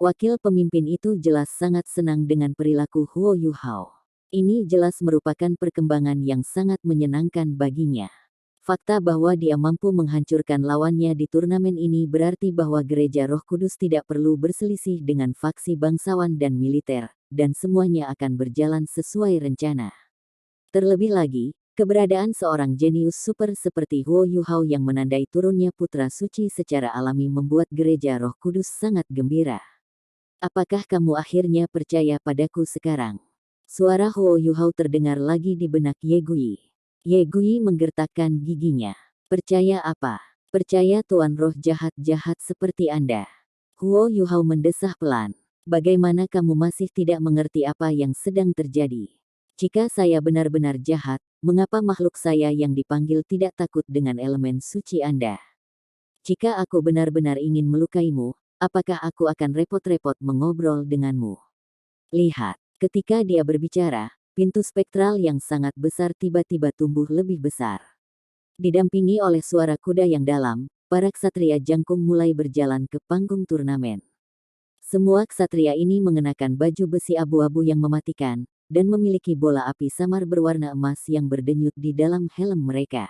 Wakil pemimpin itu jelas sangat senang dengan perilaku Huo Yuhao. Ini jelas merupakan perkembangan yang sangat menyenangkan baginya. Fakta bahwa dia mampu menghancurkan lawannya di turnamen ini berarti bahwa Gereja Roh Kudus tidak perlu berselisih dengan faksi bangsawan dan militer, dan semuanya akan berjalan sesuai rencana. Terlebih lagi, keberadaan seorang jenius super seperti Huo Yuhao yang menandai turunnya putra suci secara alami membuat Gereja Roh Kudus sangat gembira. Apakah kamu akhirnya percaya padaku sekarang? Suara Huo Yuhao terdengar lagi di benak Ye Gui. Ye Gui menggertakkan giginya. Percaya apa? Percaya tuan roh jahat-jahat seperti Anda. Huo Yuhao mendesah pelan. Bagaimana kamu masih tidak mengerti apa yang sedang terjadi? Jika saya benar-benar jahat, mengapa makhluk saya yang dipanggil tidak takut dengan elemen suci Anda? Jika aku benar-benar ingin melukaimu, apakah aku akan repot-repot mengobrol denganmu? Lihat, ketika dia berbicara, pintu spektral yang sangat besar tiba-tiba tumbuh lebih besar. Didampingi oleh suara kuda yang dalam, para ksatria jangkung mulai berjalan ke panggung turnamen. Semua ksatria ini mengenakan baju besi abu-abu yang mematikan, dan memiliki bola api samar berwarna emas yang berdenyut di dalam helm mereka.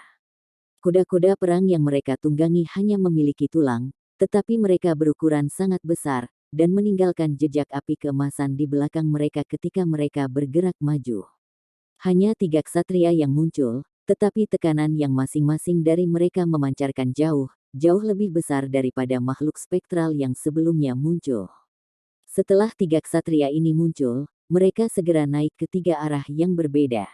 Kuda-kuda perang yang mereka tunggangi hanya memiliki tulang, tetapi mereka berukuran sangat besar, dan meninggalkan jejak api keemasan di belakang mereka ketika mereka bergerak maju. Hanya 3 ksatria yang muncul, tetapi tekanan yang masing-masing dari mereka memancarkan jauh lebih besar daripada makhluk spektral yang sebelumnya muncul. Setelah 3 ksatria ini muncul, mereka segera naik ke 3 arah yang berbeda.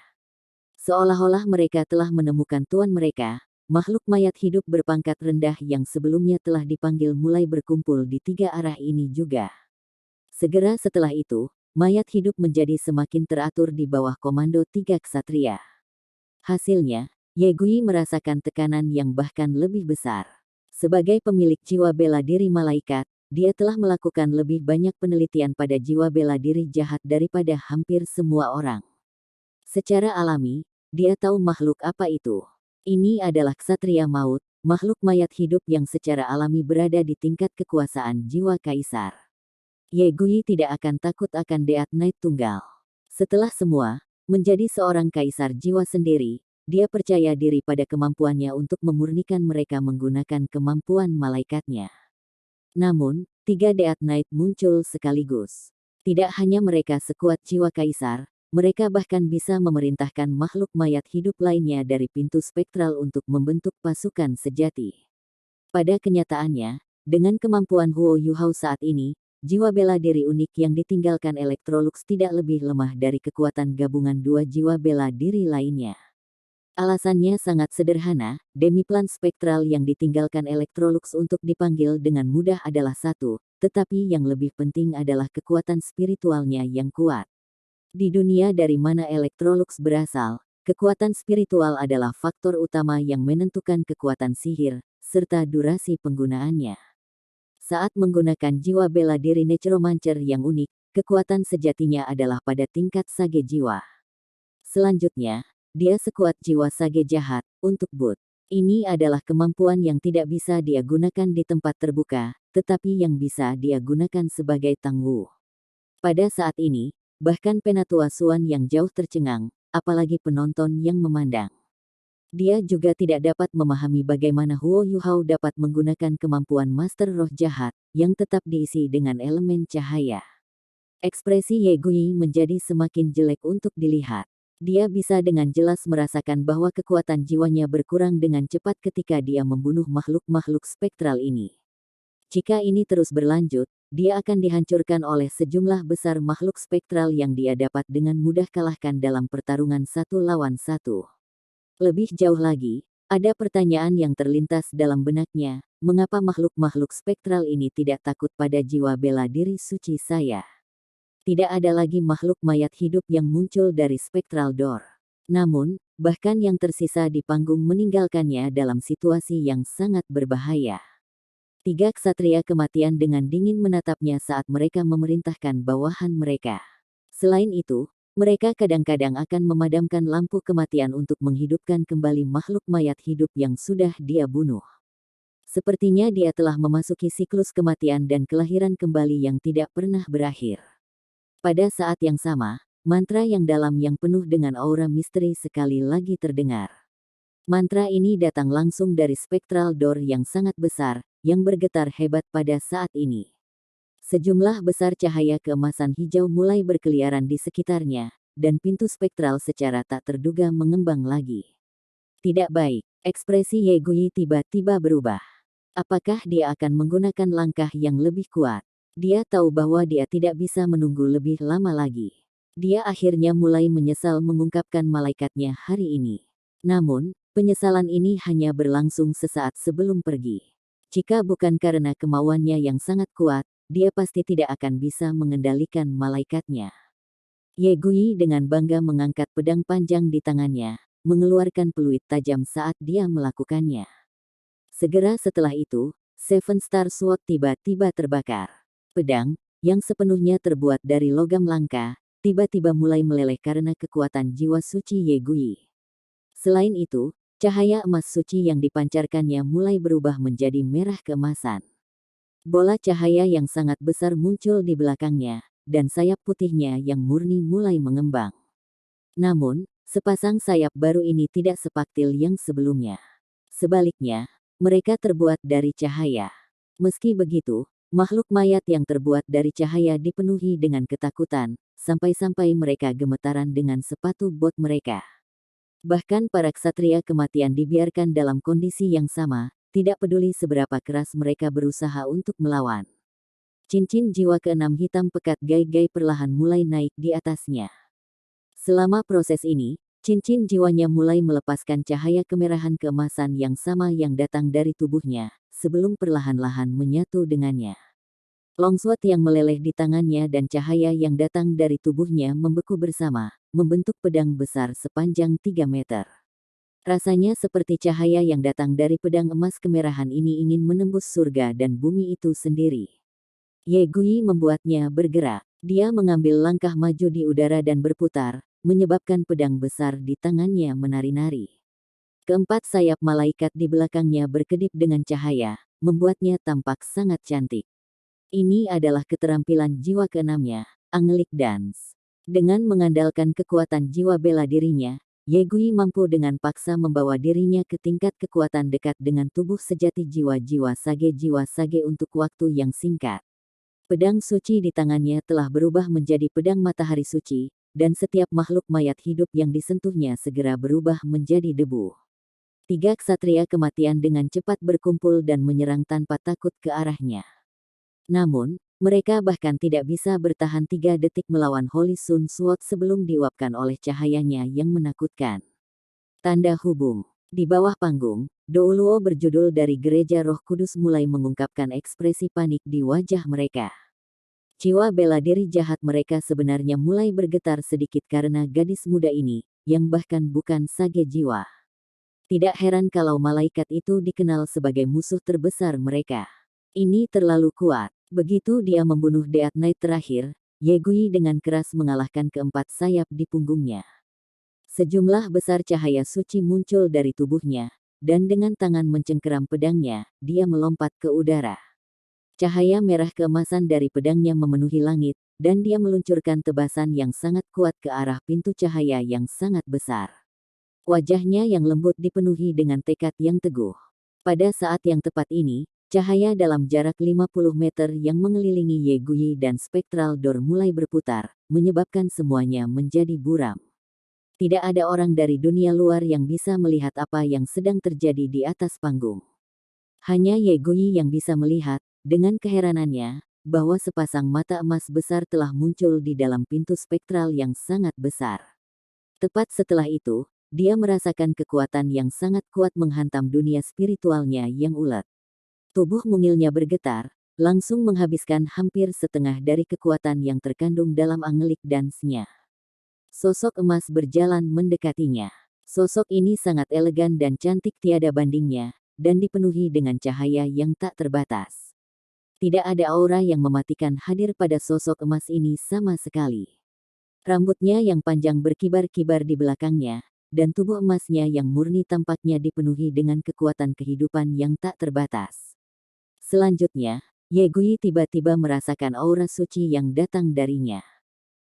Seolah-olah mereka telah menemukan tuan mereka, makhluk mayat hidup berpangkat rendah yang sebelumnya telah dipanggil mulai berkumpul di 3 arah ini juga. Segera setelah itu, mayat hidup menjadi semakin teratur di bawah komando 3 ksatria. Hasilnya, Ye Gui merasakan tekanan yang bahkan lebih besar. Sebagai pemilik jiwa bela diri malaikat, dia telah melakukan lebih banyak penelitian pada jiwa bela diri jahat daripada hampir semua orang. Secara alami, dia tahu makhluk apa itu. Ini adalah ksatria maut, makhluk mayat hidup yang secara alami berada di tingkat kekuasaan jiwa kaisar. Ye Gui tidak akan takut akan Death Knight tunggal. Setelah semua, menjadi seorang kaisar jiwa sendiri, dia percaya diri pada kemampuannya untuk memurnikan mereka menggunakan kemampuan malaikatnya. Namun, 3 Death Knight muncul sekaligus. Tidak hanya mereka sekuat jiwa kaisar, mereka bahkan bisa memerintahkan makhluk mayat hidup lainnya dari pintu spektral untuk membentuk pasukan sejati. Pada kenyataannya, dengan kemampuan Huo Yuhao saat ini, jiwa bela diri unik yang ditinggalkan Electrolux tidak lebih lemah dari kekuatan gabungan 2 jiwa bela diri lainnya. Alasannya sangat sederhana, demiplan spektral yang ditinggalkan Electrolux untuk dipanggil dengan mudah adalah satu, tetapi yang lebih penting adalah kekuatan spiritualnya yang kuat. Di dunia dari mana Electrolux berasal, kekuatan spiritual adalah faktor utama yang menentukan kekuatan sihir, serta durasi penggunaannya. Saat menggunakan jiwa bela diri Necromancer yang unik, kekuatan sejatinya adalah pada tingkat sage jiwa. Selanjutnya, dia sekuat jiwa sage jahat, untuk boot. Ini adalah kemampuan yang tidak bisa dia gunakan di tempat terbuka, tetapi yang bisa dia gunakan sebagai tangguh. Pada saat ini, bahkan penatua Suan yang jauh tercengang, apalagi penonton yang memandang. Dia juga tidak dapat memahami bagaimana Huo Yuhao dapat menggunakan kemampuan Master Roh Jahat, yang tetap diisi dengan elemen cahaya. Ekspresi Ye Gui menjadi semakin jelek untuk dilihat. Dia bisa dengan jelas merasakan bahwa kekuatan jiwanya berkurang dengan cepat ketika dia membunuh makhluk-makhluk spektral ini. Jika ini terus berlanjut, dia akan dihancurkan oleh sejumlah besar makhluk spektral yang dia dapat dengan mudah kalahkan dalam pertarungan 1 lawan 1. Lebih jauh lagi, ada pertanyaan yang terlintas dalam benaknya, mengapa makhluk-makhluk spektral ini tidak takut pada jiwa bela diri suci saya? Tidak ada lagi makhluk mayat hidup yang muncul dari Spectral Door. Namun, bahkan yang tersisa di panggung meninggalkannya dalam situasi yang sangat berbahaya. 3 ksatria kematian dengan dingin menatapnya saat mereka memerintahkan bawahan mereka. Selain itu, mereka kadang-kadang akan memadamkan lampu kematian untuk menghidupkan kembali makhluk mayat hidup yang sudah dia bunuh. Sepertinya dia telah memasuki siklus kematian dan kelahiran kembali yang tidak pernah berakhir. Pada saat yang sama, mantra yang dalam yang penuh dengan aura misteri sekali lagi terdengar. Mantra ini datang langsung dari spectral door yang sangat besar, yang bergetar hebat pada saat ini. Sejumlah besar cahaya keemasan hijau mulai berkeliaran di sekitarnya, dan pintu spektral secara tak terduga mengembang lagi. Tidak baik, ekspresi Ye Gui tiba-tiba berubah. Apakah dia akan menggunakan langkah yang lebih kuat? Dia tahu bahwa dia tidak bisa menunggu lebih lama lagi. Dia akhirnya mulai menyesal mengungkapkan malaikatnya hari ini. Namun, penyesalan ini hanya berlangsung sesaat sebelum pergi. Jika bukan karena kemauannya yang sangat kuat, dia pasti tidak akan bisa mengendalikan malaikatnya. Ye Gui dengan bangga mengangkat pedang panjang di tangannya, mengeluarkan peluit tajam saat dia melakukannya. Segera setelah itu, Seven Star Sword tiba-tiba terbakar. Pedang, yang sepenuhnya terbuat dari logam langka, tiba-tiba mulai meleleh karena kekuatan jiwa suci Ye Gui. Selain itu, cahaya emas suci yang dipancarkannya mulai berubah menjadi merah keemasan. Bola cahaya yang sangat besar muncul di belakangnya, dan sayap putihnya yang murni mulai mengembang. Namun, sepasang sayap baru ini tidak sepaktil yang sebelumnya. Sebaliknya, mereka terbuat dari cahaya. Meski begitu, makhluk mayat yang terbuat dari cahaya dipenuhi dengan ketakutan, sampai-sampai mereka gemetaran dengan sepatu bot mereka. Bahkan para ksatria kematian dibiarkan dalam kondisi yang sama, tidak peduli seberapa keras mereka berusaha untuk melawan. Cincin jiwa keenam hitam pekat gai-gai perlahan mulai naik di atasnya. Selama proses ini, cincin jiwanya mulai melepaskan cahaya kemerahan keemasan yang sama yang datang dari tubuhnya, sebelum perlahan-lahan menyatu dengannya. Longsword yang meleleh di tangannya dan cahaya yang datang dari tubuhnya membeku bersama, membentuk pedang besar sepanjang 3 meter. Rasanya seperti cahaya yang datang dari pedang emas kemerahan ini ingin menembus surga dan bumi itu sendiri. Ye Gui membuatnya bergerak. Dia mengambil langkah maju di udara dan berputar, menyebabkan pedang besar di tangannya menari-nari. Keempat sayap malaikat di belakangnya berkedip dengan cahaya, membuatnya tampak sangat cantik. Ini adalah keterampilan jiwa keenamnya, Angelic Dance. Dengan mengandalkan kekuatan jiwa bela dirinya, Ye Gui mampu dengan paksa membawa dirinya ke tingkat kekuatan dekat dengan tubuh sejati jiwa sage untuk waktu yang singkat. Pedang suci di tangannya telah berubah menjadi pedang matahari suci, dan setiap makhluk mayat hidup yang disentuhnya segera berubah menjadi debu. 3 ksatria kematian dengan cepat berkumpul dan menyerang tanpa takut ke arahnya. Namun, mereka bahkan tidak bisa bertahan 3 detik melawan Holy Sun Sword sebelum diuapkan oleh cahayanya yang menakutkan. Tanda hubung. Di bawah panggung, Douluo berjudul dari Gereja Roh Kudus mulai mengungkapkan ekspresi panik di wajah mereka. Jiwa bela diri jahat mereka sebenarnya mulai bergetar sedikit karena gadis muda ini, yang bahkan bukan sage jiwa. Tidak heran kalau malaikat itu dikenal sebagai musuh terbesar mereka. Ini terlalu kuat. Begitu dia membunuh Death Knight terakhir, Ye Gui dengan keras mengalahkan keempat sayap di punggungnya. Sejumlah besar cahaya suci muncul dari tubuhnya, dan dengan tangan mencengkeram pedangnya, dia melompat ke udara. Cahaya merah keemasan dari pedangnya memenuhi langit, dan dia meluncurkan tebasan yang sangat kuat ke arah pintu cahaya yang sangat besar. Wajahnya yang lembut dipenuhi dengan tekad yang teguh. Pada saat yang tepat ini, cahaya dalam jarak 50 meter yang mengelilingi Ye Gui dan Spectral Door mulai berputar, menyebabkan semuanya menjadi buram. Tidak ada orang dari dunia luar yang bisa melihat apa yang sedang terjadi di atas panggung. Hanya Ye Gui yang bisa melihat, dengan keheranannya, bahwa sepasang mata emas besar telah muncul di dalam pintu spektral yang sangat besar. Tepat setelah itu, dia merasakan kekuatan yang sangat kuat menghantam dunia spiritualnya yang ulet. Tubuh mungilnya bergetar, langsung menghabiskan hampir setengah dari kekuatan yang terkandung dalam Angelic Dance-nya. Sosok emas berjalan mendekatinya. Sosok ini sangat elegan dan cantik tiada bandingnya, dan dipenuhi dengan cahaya yang tak terbatas. Tidak ada aura yang mematikan hadir pada sosok emas ini sama sekali. Rambutnya yang panjang berkibar-kibar di belakangnya, dan tubuh emasnya yang murni tampaknya dipenuhi dengan kekuatan kehidupan yang tak terbatas. Selanjutnya, Ye Gui tiba-tiba merasakan aura suci yang datang darinya.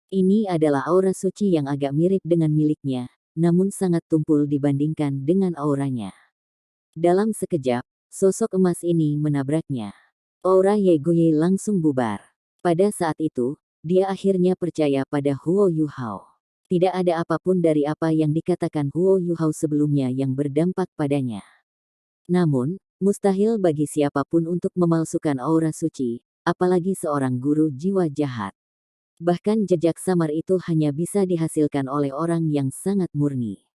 Ini adalah aura suci yang agak mirip dengan miliknya, namun sangat tumpul dibandingkan dengan auranya. Dalam sekejap, sosok emas ini menabraknya. Aura Ye Gui langsung bubar. Pada saat itu, dia akhirnya percaya pada Huo Yuhao. Tidak ada apapun dari apa yang dikatakan Huo Yuhao sebelumnya yang berdampak padanya. Namun, mustahil bagi siapapun untuk memalsukan aura suci, apalagi seorang guru jiwa jahat. Bahkan jejak samar itu hanya bisa dihasilkan oleh orang yang sangat murni.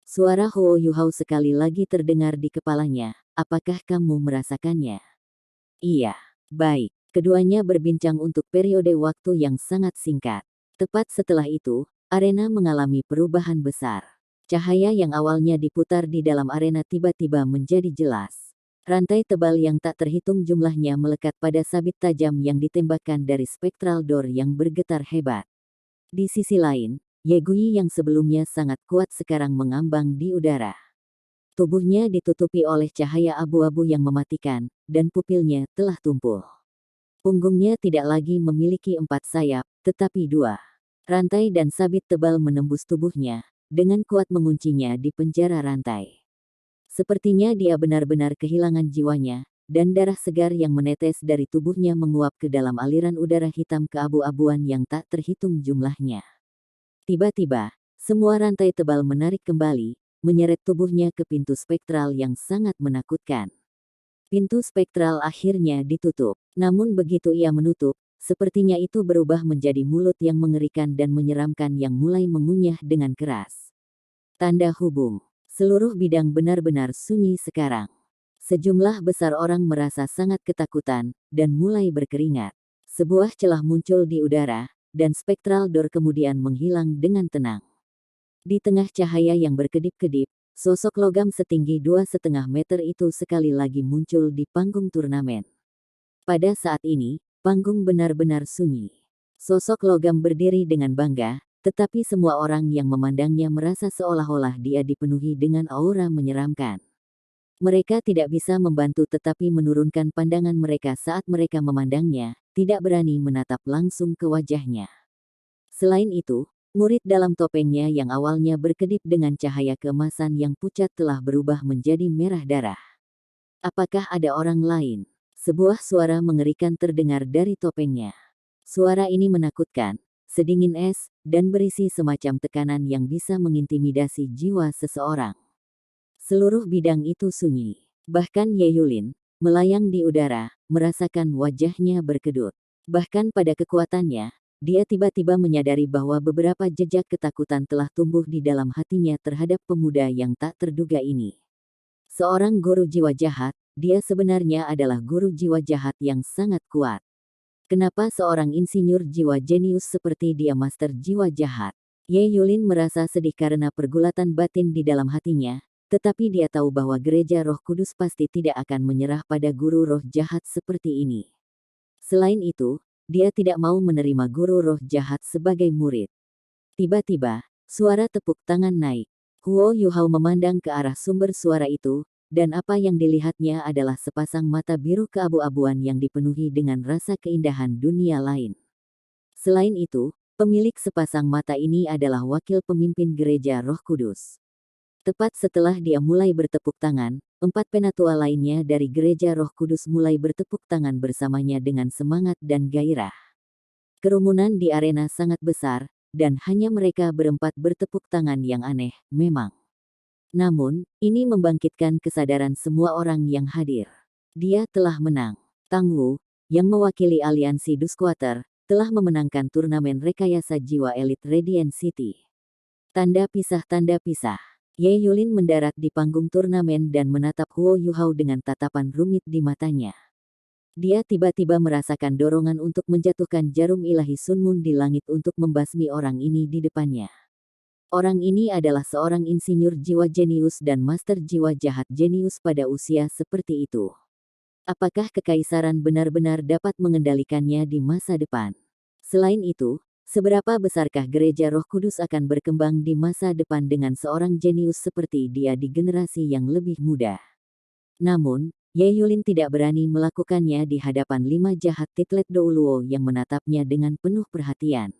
Suara Huo Yuhao sekali lagi terdengar di kepalanya. Apakah kamu merasakannya? Iya. Baik. Keduanya berbincang untuk periode waktu yang sangat singkat. Tepat setelah itu, arena mengalami perubahan besar. Cahaya yang awalnya diputar di dalam arena tiba-tiba menjadi jelas. Rantai tebal yang tak terhitung jumlahnya melekat pada sabit tajam yang ditembakkan dari spectral door yang bergetar hebat. Di sisi lain, Ye Gui yang sebelumnya sangat kuat sekarang mengambang di udara. Tubuhnya ditutupi oleh cahaya abu-abu yang mematikan, dan pupilnya telah tumpul. Punggungnya tidak lagi memiliki 4 sayap, tetapi 2. Rantai dan sabit tebal menembus tubuhnya, dengan kuat menguncinya di penjara rantai. Sepertinya dia benar-benar kehilangan jiwanya, dan darah segar yang menetes dari tubuhnya menguap ke dalam aliran udara hitam keabu-abuan yang tak terhitung jumlahnya. Tiba-tiba, semua rantai tebal menarik kembali, menyeret tubuhnya ke pintu spektral yang sangat menakutkan. Pintu spektral akhirnya ditutup. Namun begitu ia menutup, sepertinya itu berubah menjadi mulut yang mengerikan dan menyeramkan yang mulai mengunyah dengan keras. Tanda hubung. Seluruh bidang benar-benar sunyi sekarang. Sejumlah besar orang merasa sangat ketakutan, dan mulai berkeringat. Sebuah celah muncul di udara, dan spektral door kemudian menghilang dengan tenang. Di tengah cahaya yang berkedip-kedip, sosok logam setinggi 2,5 meter itu sekali lagi muncul di panggung turnamen. Pada saat ini, panggung benar-benar sunyi. Sosok logam berdiri dengan bangga, tetapi semua orang yang memandangnya merasa seolah-olah dia dipenuhi dengan aura menyeramkan. Mereka tidak bisa membantu tetapi menurunkan pandangan mereka saat mereka memandangnya, tidak berani menatap langsung ke wajahnya. Selain itu, murid dalam topengnya yang awalnya berkedip dengan cahaya keemasan yang pucat telah berubah menjadi merah darah. Apakah ada orang lain? Sebuah suara mengerikan terdengar dari topengnya. Suara ini menakutkan, sedingin es, dan berisi semacam tekanan yang bisa mengintimidasi jiwa seseorang. Seluruh bidang itu sunyi. Bahkan Ye Yulin, melayang di udara, merasakan wajahnya berkedut. Bahkan pada kekuatannya, dia tiba-tiba menyadari bahwa beberapa jejak ketakutan telah tumbuh di dalam hatinya terhadap pemuda yang tak terduga ini. Seorang guru jiwa jahat, dia sebenarnya adalah guru jiwa jahat yang sangat kuat. Kenapa seorang insinyur jiwa jenius seperti dia master jiwa jahat? Ye Yulin merasa sedih karena pergulatan batin di dalam hatinya, tetapi dia tahu bahwa gereja Roh Kudus pasti tidak akan menyerah pada guru roh jahat seperti ini. Selain itu, dia tidak mau menerima guru roh jahat sebagai murid. Tiba-tiba, suara tepuk tangan naik. Huo Yuhao memandang ke arah sumber suara itu, dan apa yang dilihatnya adalah sepasang mata biru keabu-abuan yang dipenuhi dengan rasa keindahan dunia lain. Selain itu, pemilik sepasang mata ini adalah wakil pemimpin gereja Roh Kudus. Tepat setelah dia mulai bertepuk tangan, 4 penatua lainnya dari gereja Roh Kudus mulai bertepuk tangan bersamanya dengan semangat dan gairah. Kerumunan di arena sangat besar, dan hanya mereka berempat bertepuk tangan yang aneh, memang. Namun, ini membangkitkan kesadaran semua orang yang hadir. Dia telah menang. Tang Wu, yang mewakili aliansi Dusquater, telah memenangkan turnamen rekayasa jiwa elit Radiant City. Tanda pisah. Ye Yulin mendarat di panggung turnamen dan menatap Huo Yuhao dengan tatapan rumit di matanya. Dia tiba-tiba merasakan dorongan untuk menjatuhkan jarum ilahi Sun Moon di langit untuk membasmi orang ini di depannya. Orang ini adalah seorang insinyur jiwa jenius dan master jiwa jahat jenius pada usia seperti itu. Apakah kekaisaran benar-benar dapat mengendalikannya di masa depan? Selain itu, seberapa besarkah gereja Roh Kudus akan berkembang di masa depan dengan seorang jenius seperti dia di generasi yang lebih muda? Namun, Ye Yulin tidak berani melakukannya di hadapan 5 jahat titlet Douluo yang menatapnya dengan penuh perhatian.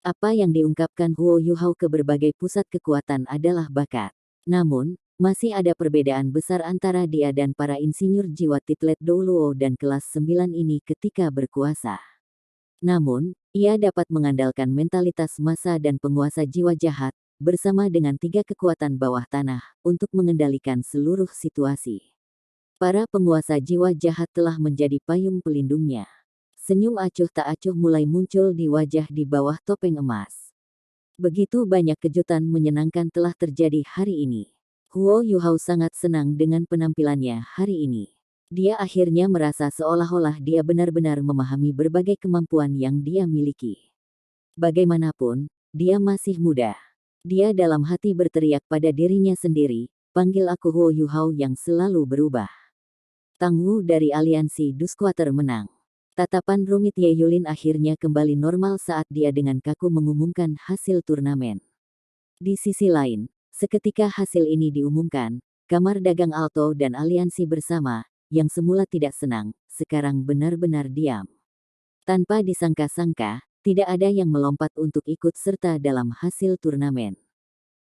Apa yang diungkapkan Huo Yuhao ke berbagai pusat kekuatan adalah bakat. Namun, masih ada perbedaan besar antara dia dan para insinyur jiwa titlet Douluo dan kelas 9 ini ketika berkuasa. Namun, ia dapat mengandalkan mentalitas massa dan penguasa jiwa jahat, bersama dengan 3 kekuatan bawah tanah, untuk mengendalikan seluruh situasi. Para penguasa jiwa jahat telah menjadi payung pelindungnya. Senyum acuh tak acuh mulai muncul di wajah di bawah topeng emas. Begitu banyak kejutan menyenangkan telah terjadi hari ini. Huo Yuhao sangat senang dengan penampilannya hari ini. Dia akhirnya merasa seolah-olah dia benar-benar memahami berbagai kemampuan yang dia miliki. Bagaimanapun, dia masih muda. Dia dalam hati berteriak pada dirinya sendiri, panggil aku Huo Yuhao yang selalu berubah. Tang Wu dari aliansi Dusquater menang. Tatapan rumit Ye Yulin akhirnya kembali normal saat dia dengan kaku mengumumkan hasil turnamen. Di sisi lain, seketika hasil ini diumumkan, Kamar Dagang Alto dan aliansi bersama, yang semula tidak senang, sekarang benar-benar diam. Tanpa disangka-sangka, tidak ada yang melompat untuk ikut serta dalam hasil turnamen.